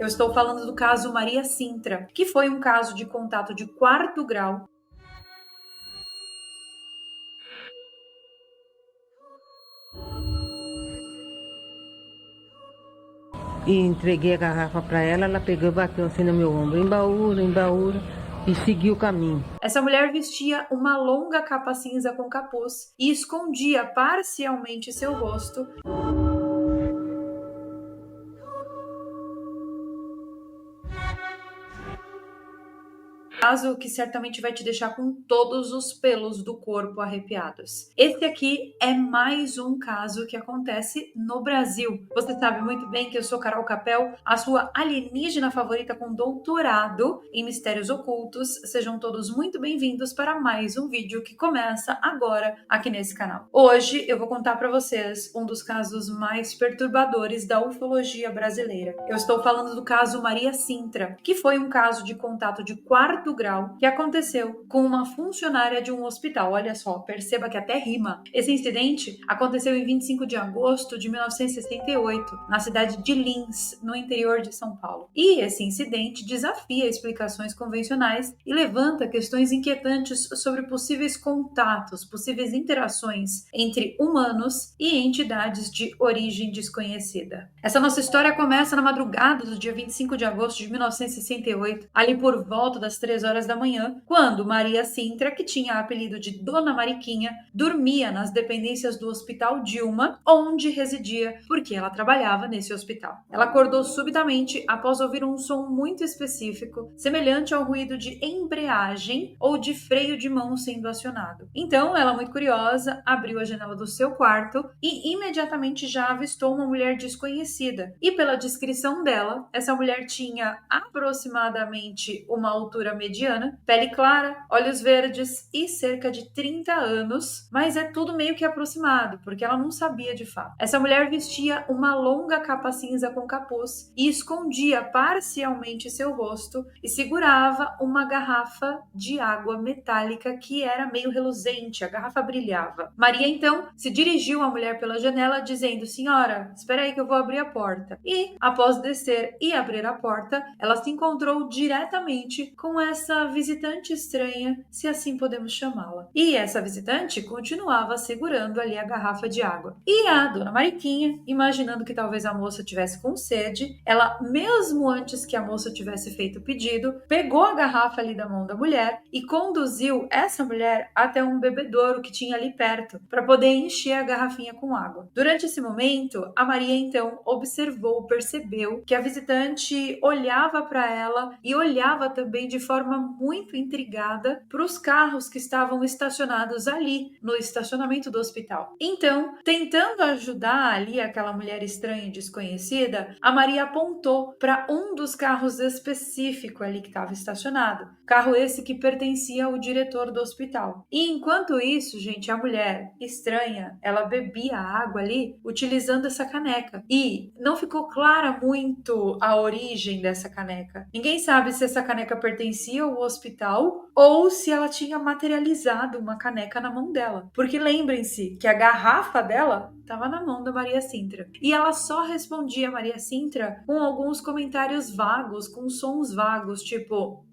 Eu estou falando do caso Maria Sintra, que foi um caso de contato de quarto grau. E entreguei a garrafa para ela, ela pegou e bateu assim no meu ombro, embaúra, e seguiu o caminho. Essa mulher vestia uma longa capa cinza com capuz e escondia parcialmente seu rosto. Caso que certamente vai te deixar com todos os pelos do corpo arrepiados. Esse aqui é mais um caso que acontece no Brasil. Você sabe muito bem que eu sou Carol Capel, a sua alienígena favorita com doutorado em mistérios ocultos. Sejam todos muito bem-vindos para mais um vídeo que começa agora aqui nesse canal. Hoje eu vou contar para vocês um dos casos mais perturbadores da ufologia brasileira. Eu estou falando do caso Maria Sintra, que foi um caso de contato de quarto grau que aconteceu com uma funcionária de um hospital. Olha só, perceba que até rima. Esse incidente aconteceu em 25 de agosto de 1968, na cidade de Lins, no interior de São Paulo. E esse incidente desafia explicações convencionais e levanta questões inquietantes sobre possíveis contatos, possíveis interações entre humanos e entidades de origem desconhecida. Essa nossa história começa na madrugada do dia 25 de agosto de 1968, ali por volta das 3 horas da manhã, quando Maria Sintra, que tinha apelido de Dona Mariquinha, dormia nas dependências do Hospital Dilma, onde residia, porque ela trabalhava nesse hospital. Ela acordou subitamente após ouvir um som muito específico, semelhante ao ruído de embreagem ou de freio de mão sendo acionado. Então, ela, muito curiosa, abriu a janela do seu quarto e imediatamente já avistou uma mulher desconhecida. E pela descrição dela, essa mulher tinha aproximadamente uma altura mediana, pele clara, olhos verdes e cerca de 30 anos, mas é tudo meio que aproximado, porque ela não sabia de fato. Essa mulher vestia uma longa capa cinza com capuz e escondia parcialmente seu rosto e segurava uma garrafa de água metálica que era meio reluzente, a garrafa brilhava. Maria então se dirigiu à mulher pela janela dizendo: "Senhora, espera aí que eu vou abrir a porta." E após descer e abrir a porta, ela se encontrou diretamente com essa visitante estranha, se assim podemos chamá-la. E essa visitante continuava segurando ali a garrafa de água. E a Dona Mariquinha, imaginando que talvez a moça tivesse com sede, ela, mesmo antes que a moça tivesse feito o pedido, pegou a garrafa ali da mão da mulher e conduziu essa mulher até um bebedouro que tinha ali perto, para poder encher a garrafinha com água. Durante esse momento, a Maria então percebeu que a visitante olhava para ela e olhava também de forma muito intrigada para os carros que estavam estacionados ali no estacionamento do hospital. Então, tentando ajudar ali aquela mulher estranha e desconhecida, a Maria apontou para um dos carros específico ali que estava estacionado. Carro esse que pertencia ao diretor do hospital. E enquanto isso, gente, a mulher estranha, ela bebia água ali utilizando essa caneca. E não ficou clara muito a origem dessa caneca. Ninguém sabe se essa caneca pertencia ao hospital ou se ela tinha materializado uma caneca na mão dela. Porque lembrem-se que a garrafa dela estava na mão da Maria Sintra. E ela só respondia a Maria Sintra com alguns comentários vagos, com sons vagos, tipo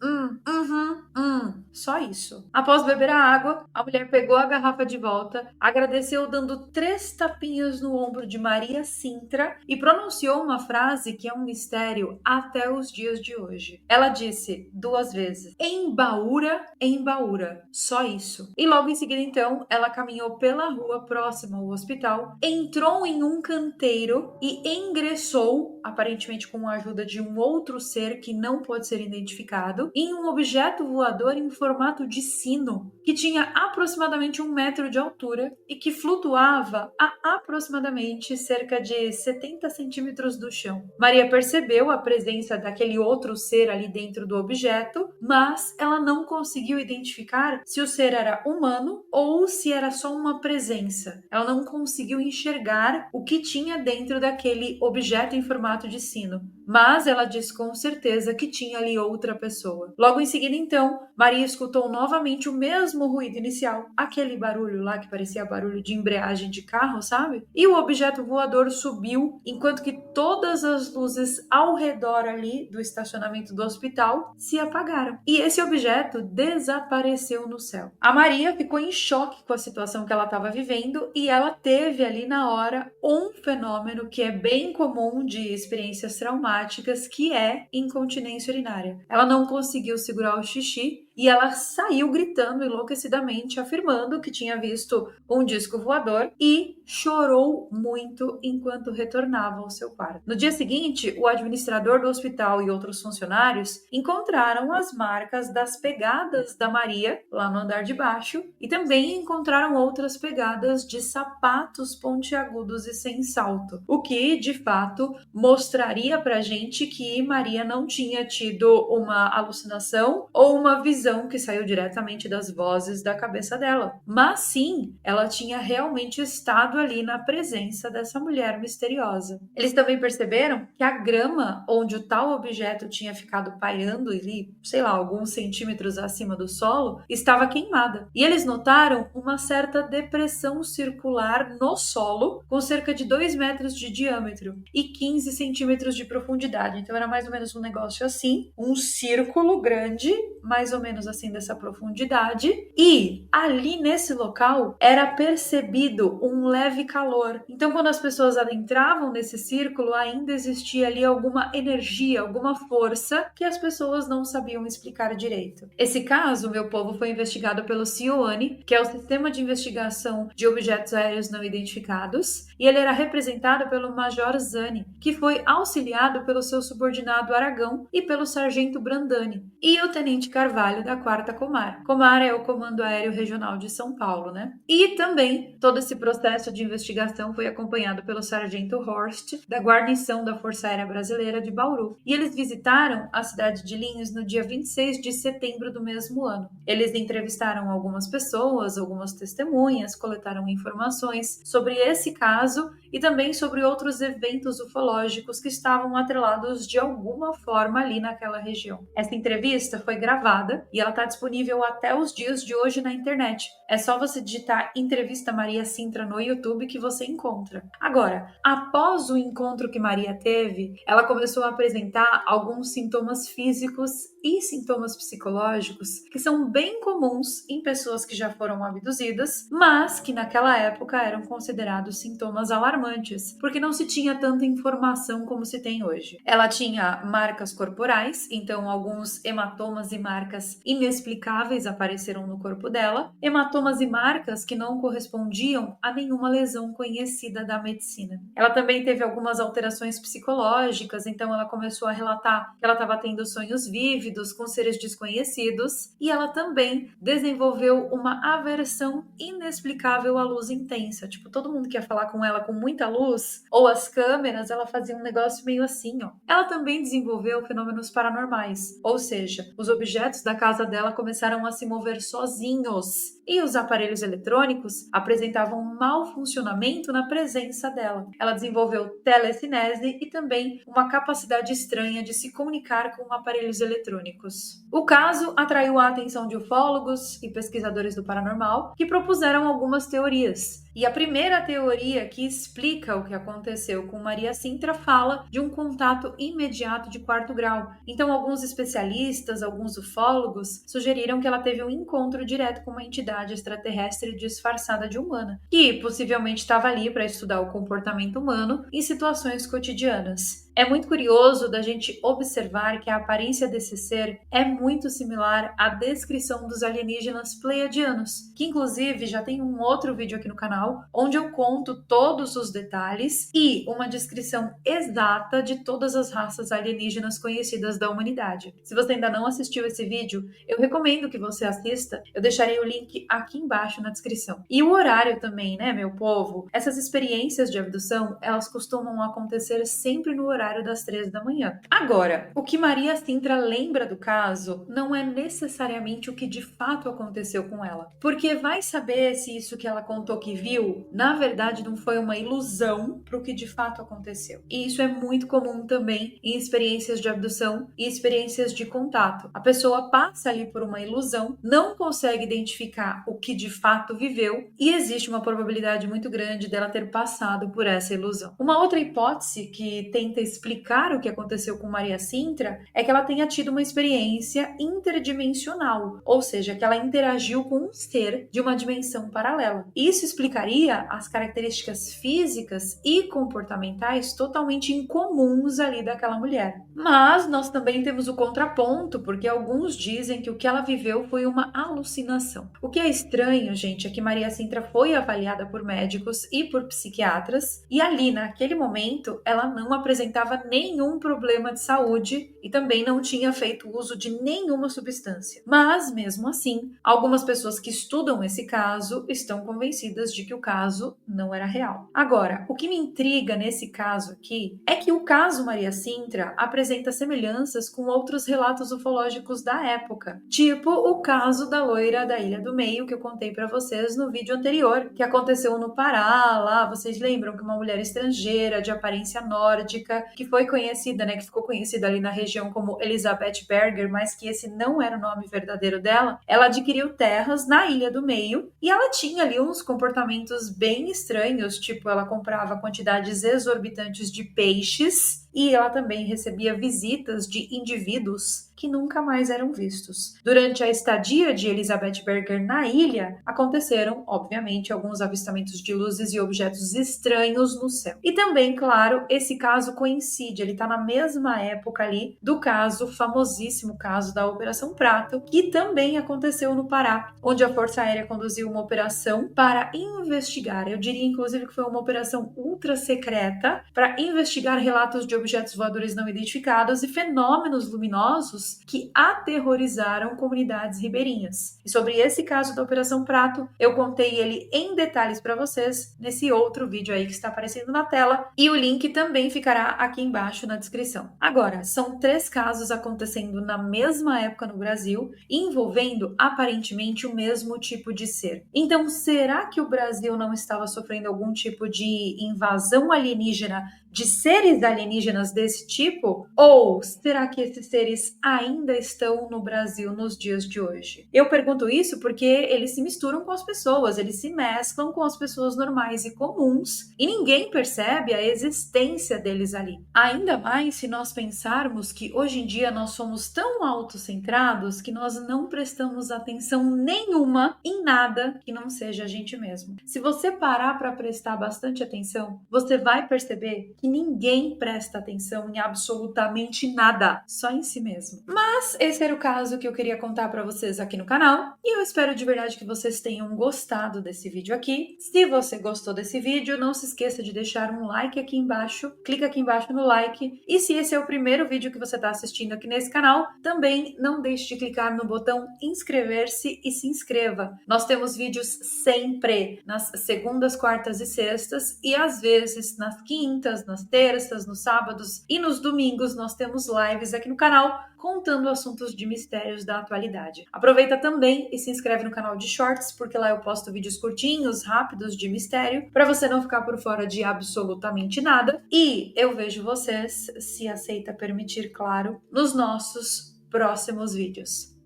só isso. Após beber a água, a mulher pegou a garrafa de volta, agradeceu dando 3 tapinhas no ombro de Maria Sintra e pronunciou uma frase que é um mistério até os dias de hoje. Ela disse 2 vezes: "Embaúra, embaúra", só isso. E logo em seguida, então, ela caminhou pela rua próxima ao hospital, entrou em um canteiro e ingressou, aparentemente com a ajuda de um outro ser que não pode ser identificado, em um objeto voador em formato de sino, que tinha aproximadamente 1 metro de altura e que flutuava a aproximadamente cerca de 70 centímetros do chão. Maria percebeu a presença daquele outro ser ali dentro do objeto, mas ela não conseguiu identificar se o ser era humano ou se era só uma presença. Ela não conseguiu enxergar o que tinha dentro daquele objeto em formato de sino. mas ela disse com certeza que tinha ali outra pessoa. Logo em seguida, então, Maria escutou novamente o mesmo ruído inicial, aquele barulho lá que parecia barulho de embreagem de carro, sabe? E o objeto voador subiu, enquanto que todas as luzes ao redor ali do estacionamento do hospital se apagaram. E esse objeto desapareceu no céu. A Maria ficou em choque com a situação que ela estava vivendo e ela teve ali na hora um fenômeno que é bem comum de experiências traumáticas, que é incontinência urinária. Ela não conseguiu segurar o xixi e ela saiu gritando enlouquecidamente, afirmando que tinha visto um disco voador e chorou muito enquanto retornava ao seu quarto. No dia seguinte, o administrador do hospital e outros funcionários encontraram as marcas das pegadas da Maria lá no andar de baixo e também encontraram outras pegadas de sapatos pontiagudos e sem salto, o que de fato mostraria pra gente que Maria não tinha tido uma alucinação ou uma visão que saiu diretamente das vozes da cabeça dela, mas sim, ela tinha realmente estado ali na presença dessa mulher misteriosa. Eles também perceberam que a grama onde o tal objeto tinha ficado pairando ali, sei lá, alguns centímetros acima do solo, estava queimada. E eles notaram uma certa depressão circular no solo, com cerca de 2 metros de diâmetro e 15 centímetros de profundidade. Então era mais ou menos um negócio assim, um círculo grande, mais ou menos assim dessa profundidade, e ali nesse local era percebido um leve calor. Então quando as pessoas adentravam nesse círculo, ainda existia ali alguma energia, alguma força que as pessoas não sabiam explicar direito. Esse caso, meu povo, foi investigado pelo CIOANI, que é o Sistema de Investigação de Objetos Aéreos Não Identificados, e ele era representado pelo Major Zani, que foi auxiliado pelo seu subordinado Aragão e pelo Sargento Brandani, e o Tenente Carvalho da 4ª Comar. Comar é o Comando Aéreo Regional de São Paulo, né? E também todo esse processo de investigação foi acompanhado pelo Sargento Horst, da guarnição da Força Aérea Brasileira de Bauru. E eles visitaram a cidade de Linhos no dia 26 de setembro do mesmo ano. Eles entrevistaram algumas pessoas, algumas testemunhas, coletaram informações sobre esse caso e também sobre outros eventos ufológicos que estavam atrelados de alguma forma ali naquela região. Essa entrevista foi gravada e ela está disponível até os dias de hoje na internet. É só você digitar Entrevista Maria Sintra no YouTube que você encontra. Agora, após o encontro que Maria teve, ela começou a apresentar alguns sintomas físicos e sintomas psicológicos que são bem comuns em pessoas que já foram abduzidas, mas que naquela época eram considerados sintomas alarmantes, porque não se tinha tanta informação como se tem hoje. Ela tinha marcas corporais, então alguns hematomas e marcas inexplicáveis apareceram no corpo dela, hematomas e marcas que não correspondiam a nenhuma lesão conhecida da medicina. Ela também teve algumas alterações psicológicas, então ela começou a relatar que ela estava tendo sonhos vívidos com seres desconhecidos, e ela também desenvolveu uma aversão inexplicável à luz intensa. Tipo, todo mundo que ia falar com ela com muita luz, ou as câmeras, ela fazia um negócio meio assim, ó. Ela também desenvolveu fenômenos paranormais, ou seja, os objetos da casa dela começaram a se mover sozinhos, e os aparelhos eletrônicos apresentavam um mau funcionamento na presença dela. Ela desenvolveu telecinese e também uma capacidade estranha de se comunicar com aparelhos eletrônicos. O caso atraiu a atenção de ufólogos e pesquisadores do paranormal, que propuseram algumas teorias. E a primeira teoria que explica o que aconteceu com Maria Sintra fala de um contato imediato de 4º grau. Então, alguns especialistas, alguns ufólogos, sugeriram que ela teve um encontro direto com uma entidade extraterrestre disfarçada de humana, que possivelmente estava ali para estudar o comportamento humano em situações cotidianas. É muito curioso da gente observar que a aparência desse ser é muito similar à descrição dos alienígenas pleiadianos, que inclusive já tem um outro vídeo aqui no canal, onde eu conto todos os detalhes e uma descrição exata de todas as raças alienígenas conhecidas da humanidade. Se você ainda não assistiu esse vídeo, eu recomendo que você assista, eu deixarei o link aqui embaixo na descrição. E o horário também, né, meu povo? Essas experiências de abdução, elas costumam acontecer sempre no horário horário das 3 da manhã. Agora, o que Maria Sintra lembra do caso não é necessariamente o que de fato aconteceu com ela, porque vai saber se isso que ela contou que viu, na verdade não foi uma ilusão para o que de fato aconteceu. E isso é muito comum também em experiências de abdução e experiências de contato. A pessoa passa ali por uma ilusão, não consegue identificar o que de fato viveu e existe uma probabilidade muito grande dela ter passado por essa ilusão. Uma outra hipótese que tenta explicar o que aconteceu com Maria Sintra é que ela tenha tido uma experiência interdimensional, ou seja, que ela interagiu com um ser de uma dimensão paralela. Isso explicaria as características físicas e comportamentais totalmente incomuns ali daquela mulher. Mas nós também temos o contraponto, porque alguns dizem que o que ela viveu foi uma alucinação. O que é estranho, gente, é que Maria Sintra foi avaliada por médicos e por psiquiatras, e ali, naquele momento, ela não apresentava nenhum problema de saúde e também não tinha feito uso de nenhuma substância. Mas, mesmo assim, algumas pessoas que estudam esse caso estão convencidas de que o caso não era real. Agora, o que me intriga nesse caso aqui é que o caso Maria Sintra apresenta semelhanças com outros relatos ufológicos da época, tipo o caso da loira da Ilha do Meio que eu contei para vocês no vídeo anterior, que aconteceu no Pará, lá, vocês lembram que uma mulher estrangeira de aparência nórdica, que foi conhecida, né, que ficou conhecida ali na região como Elizabeth Berger, mas que esse não era o nome verdadeiro dela, ela adquiriu terras na Ilha do Meio e ela tinha ali uns comportamentos bem estranhos, tipo ela comprava quantidades exorbitantes de peixes e ela também recebia visitas de indivíduos que nunca mais eram vistos. Durante a estadia de Elizabeth Berger na ilha, aconteceram, obviamente, alguns avistamentos de luzes e objetos estranhos no céu. E também, claro, esse caso coincide, ele está na mesma época ali do caso, famosíssimo caso da Operação Prato, que também aconteceu no Pará, onde a Força Aérea conduziu uma operação para investigar, eu diria inclusive que foi uma operação ultra secreta, para investigar relatos de objetos voadores não identificados e fenômenos luminosos que aterrorizaram comunidades ribeirinhas. E sobre esse caso da Operação Prato, eu contei ele em detalhes para vocês nesse outro vídeo aí que está aparecendo na tela e o link também ficará aqui embaixo na descrição. Agora, são 3 casos acontecendo na mesma época no Brasil, envolvendo aparentemente o mesmo tipo de ser. Então, será que o Brasil não estava sofrendo algum tipo de invasão alienígena, de seres alienígenas desse tipo? Ou será que esses seres ainda estão no Brasil nos dias de hoje? Eu pergunto isso porque eles se misturam com as pessoas, eles se mesclam com as pessoas normais e comuns e ninguém percebe a existência deles ali. Ainda mais se nós pensarmos que hoje em dia nós somos tão autocentrados que nós não prestamos atenção nenhuma em nada que não seja a gente mesmo. Se você parar para prestar bastante atenção, você vai perceber que ninguém presta atenção em absolutamente nada, só em si mesmo. Mas esse era o caso que eu queria contar para vocês aqui no canal e eu espero de verdade que vocês tenham gostado desse vídeo aqui. Se você gostou desse vídeo, não se esqueça de deixar um like aqui embaixo, clica aqui embaixo no like e se esse é o primeiro vídeo que você está assistindo aqui nesse canal, também não deixe de clicar no botão inscrever-se e se inscreva. Nós temos vídeos sempre nas segundas, quartas e sextas e às vezes nas quintas, nas terças, nos sábados e nos domingos nós temos lives aqui no canal contando assuntos de mistérios da atualidade. Aproveita também e se inscreve no canal de Shorts, porque lá eu posto vídeos curtinhos, rápidos de mistério, para você não ficar por fora de absolutamente nada. E eu vejo vocês, se aceita permitir, claro, nos nossos próximos vídeos.